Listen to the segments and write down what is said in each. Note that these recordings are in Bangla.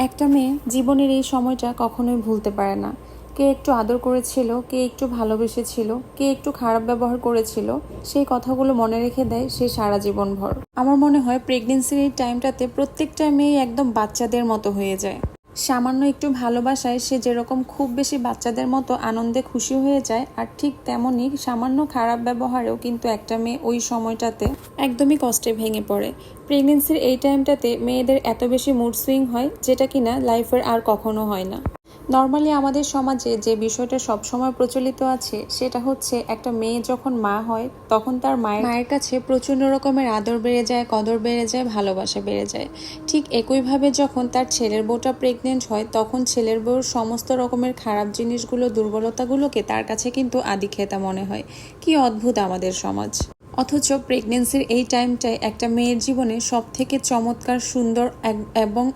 একটা মেয়ে জীবনের এই সময়টা কখনোই ভুলতে পারে না। কে একটু আদর করেছিল, কে একটু ভালোবেসেছিল, কে একটু খারাপ ব্যবহার করেছিল, সেই কথাগুলো মনে রেখে দেয় সে সারা জীবন ভর। আমার মনে হয় প্রেগনেন্সির এই টাইমটাতে প্রত্যেকটা মেয়ে একদম বাচ্চাদের মতো হয়ে যায়। সামান্য একটু ভালোবাসায় সে যেরকম খুব বেশি বাচ্চাদের মতো আনন্দে খুশি হয়ে যায়, আর ঠিক তেমনই সামান্য খারাপ ব্যবহারেও কিন্তু একটা মেয়ে ওই সময়টাতে একদমই কষ্টে ভেঙে পড়ে। প্রেগনেন্সির এই টাইমটাতে মেয়েদের এত বেশি মুড সুইং হয়, যেটা কিনা লাইফের আর কখনো হয় না। নর্মালি আমাদের সমাজে যে বিষয়টা সবসময় প্রচলিত আছে সেটা হচ্ছে, একটা মেয়ে যখন মা হয় তখন তার মায়ের কাছে প্রচণ্ড রকমের আদর বেড়ে যায়, কদর বেড়ে যায়, ভালোবাসা বেড়ে যায়। ঠিক একইভাবে যখন তার ছেলের বউটা প্রেগনেন্ট হয় তখন ছেলের বউর সমস্ত রকমের খারাপ জিনিসগুলো, দুর্বলতাগুলোকে তার কাছে কিন্তু আদিক্ষেতা মনে হয়। কি অদ্ভুত আমাদের সমাজ! অথচ প্রেগনেন্সির এই টাইমটায় একটা মেয়ের জীবনে সব থেকে চমৎকার, সুন্দর এবং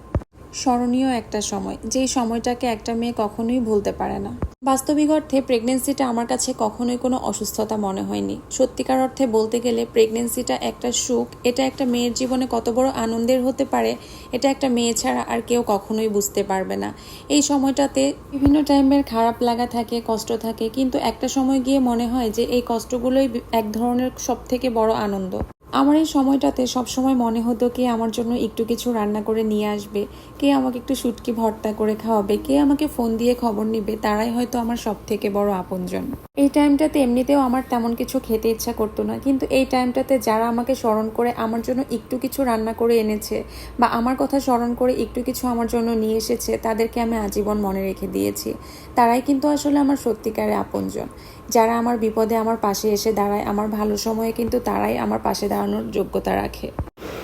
স্মরণীয় একটা সময়, যেই সময়টাকে একটা মেয়ে কখনোই ভুলতে পারে না। বাস্তবিক অর্থে প্রেগনেন্সিটা আমার কাছে কখনোই কোনো অসুস্থতা মনে হয়নি। সত্যিকার অর্থে বলতে গেলে প্রেগনেন্সিটা একটা সুখ। এটা একটা মেয়ের জীবনে কত বড় আনন্দের হতে পারে, এটা একটা মেয়ে ছাড়া আর কেউ কখনোই বুঝতে পারবে না। এই সময়টাতে বিভিন্ন টাইমের খারাপ লাগা থাকে, কষ্ট থাকে, কিন্তু একটা সময় গিয়ে মনে হয় যে এই কষ্টগুলোই এক ধরনের সব থেকে বড় আনন্দ। আমার এই সময়টাতে সবসময় মনে হতো কে আমার জন্য একটু কিছু রান্না করে নিয়ে আসবে, কে আমাকে একটু শুটকি ভর্তা করে খাওয়াবে, কে আমাকে ফোন দিয়ে খবর নিবে, তারাই হয়তো আমার সব থেকে বড় আপনজন। এই টাইমটাতে এমনিতেও আমার তেমন কিছু খেতে ইচ্ছা করতো না, কিন্তু এই টাইমটাতে যারা আমাকে স্মরণ করে আমার জন্য একটু কিছু রান্না করে এনেছে বা আমার কথা স্মরণ করে একটু কিছু আমার জন্য নিয়ে এসেছে, তাদেরকে আমি আজীবন মনে রেখে দিয়েছি। তারাই কিন্তু আসলে আমার সত্যিকারের আপনজন। যারা আমার বিপদে আমার পাশে এসে দাঁড়ায়, আমার ভালো সময়ে কিন্তু তারাই আমার পাশে দাঁড়ানোর যোগ্যতা রাখে।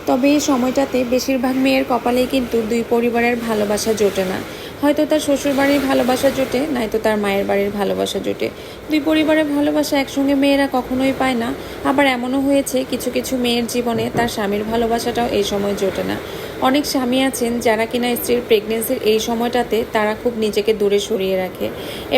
তবে এই সময়টাতে বেশিরভাগ মেয়ের কপালেই কিন্তু দুই পরিবারের ভালোবাসা জোটে না। হয়তো তার শ্বশুর বাড়ির ভালোবাসা জোটে, নয়তো তার মায়ের বাড়ির ভালোবাসা জোটে। দুই পরিবারের ভালোবাসা একসঙ্গে মেয়েরা কখনোই পায় না। আবার এমনও হয়েছে কিছু কিছু মেয়ের জীবনে তার স্বামীর ভালোবাসাটাও এই সময় জোটে না। অনেক স্বামী আছেন যারা কিনা স্ত্রীর প্রেগনেন্সির এই সময়টাতে তারা খুব নিজেকে দূরে সরিয়ে রাখে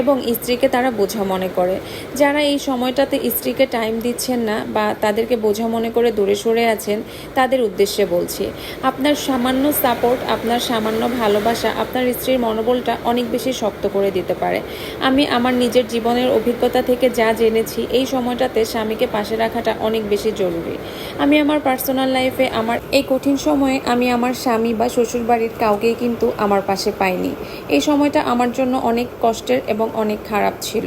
এবং স্ত্রীকে তারা বোঝা মনে করে। যারা এই সময়টাতে স্ত্রীকে টাইম দিচ্ছেন না বা তাদেরকে বোঝা মনে করে দূরে সরে আছেন, তাদের উদ্দেশ্যে বলছি, আপনার সামান্য সাপোর্ট, আপনার সামান্য ভালোবাসা আপনার স্ত্রীর মনোবলটা অনেক বেশি শক্ত করে দিতে পারে। আমি আমার নিজের জীবনের অভিজ্ঞতা থেকে যা জেনেছি, এই সময়টাতে স্বামীকে পাশে রাখাটা অনেক বেশি জরুরি। আমি আমার পার্সোনাল লাইফে আমার এই কঠিন সময়ে আমি আমার স্বামী বা শ্বশুরবাড়ির কাউকেই কিন্তু আমার পাশে পাইনি। এই সময়টা আমার জন্য অনেক কষ্টের এবং অনেক খারাপ ছিল।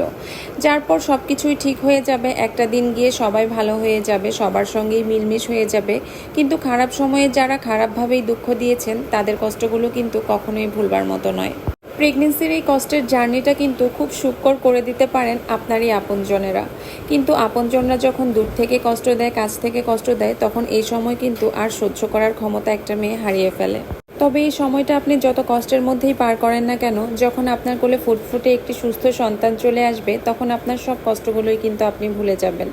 যার পর সব কিছুই ঠিক হয়ে যাবে, একটা দিন গিয়ে সবাই ভালো হয়ে যাবে, সবার সঙ্গেই মিলমিশ হয়ে যাবে। কিন্তু খারাপ সময়ে যারা খারাপভাবেই দুঃখ দিয়েছেন, তাদের কষ্টগুলো কিন্তু কখনোই ভুলবার মতো নয়। প্রেগনেন্সির এই কষ্টের জার্নিটা কিন্তু খুব সুখকর করে দিতে পারেন আপনারই আপনজনেরা। কিন্তু আপনজনরা যখন দূর থেকে কষ্ট দেয়, কাছ থেকে কষ্ট দেয়, তখন এই সময় কিন্তু আর সহ্য করার ক্ষমতা একটা মেয়ে হারিয়ে ফেলে। তবে এই সময়টা আপনি যত কষ্টের মধ্যেই পার করেন না কেন, যখন আপনার কোলে ফুটফুটে একটি সুস্থ সন্তান চলে আসবে, তখন আপনার সব কষ্টগুলোই কিন্তু আপনি ভুলে যাবেন।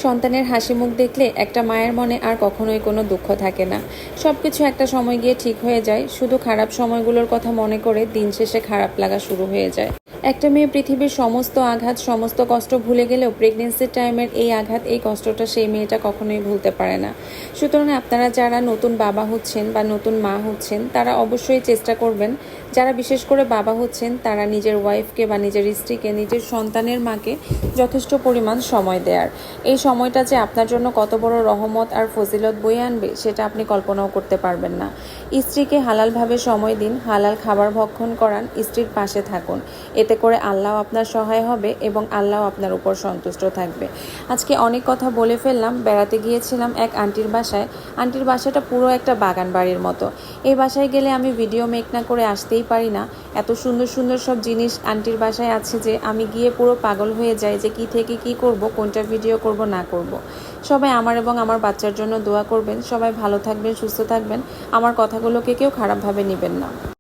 সন্তানের হাসি মুখ দেখলে একটা মায়ের মনে আর কখনোই কোনো দুঃখ থাকে না। সব কিছু একটা সময় গিয়ে ঠিক হয়ে যায়, শুধু খারাপ সময়গুলোর কথা মনে করে দিন শেষে খারাপ লাগা শুরু হয়ে যায়। একটা মেয়ে পৃথিবীর সমস্ত আঘাত, সমস্ত কষ্ট ভুলে গেলেও প্রেগনেন্সির টাইমের এই আঘাত, এই কষ্টটা সেই মেয়েটা কখনোই ভুলতে পারে না। সুতরাং আপনারা যারা নতুন বাবা হচ্ছেন বা নতুন মা হচ্ছেন, তারা অবশ্যই চেষ্টা করবেন, যারা বিশেষ করে বাবা হচ্ছেন, তারা নিজের ওয়াইফকে বা নিজের স্ত্রীকে, নিজের সন্তানের মাকে যথেষ্ট পরিমাণ সময় দেওয়ার। এই সময়টা যে আপনার জন্য কত বড় রহমত আর ফজিলত বয়ে আনবে, সেটা আপনি কল্পনাও করতে পারবেন না। স্ত্রীকে হালালভাবে সময় দিন, হালাল খাবার ভক্ষণ করান, স্ত্রীর পাশে থাকুন। এতে করে আল্লাহ আপনার সহায় হবে এবং আল্লাহ আপনার উপর সন্তুষ্ট থাকবে। আজকে অনেক কথা বলে ফেললাম। বেড়াতে গিয়েছিলাম এক আন্টির বাসায়। আন্টির বাসাটা পুরো একটা বাগান বাড়ির মতো। এই বাসায় গেলে আমি ভিডিও মেক না করে আসতেই পারি না। এত সুন্দর সুন্দর সব জিনিস আন্টির বাসায় আছে যে আমি গিয়ে পুরো পাগল হয়ে যাই যে কি থেকে কি করব, কোনটা ভিডিও করব না করব। সবাই আমার এবং আমার বাচ্চার জন্য দোয়া করবেন। সবাই ভালো থাকবেন, সুস্থ থাকবেন। আমার কথাগুলোকে কেউ খারাপভাবে নেবেন না।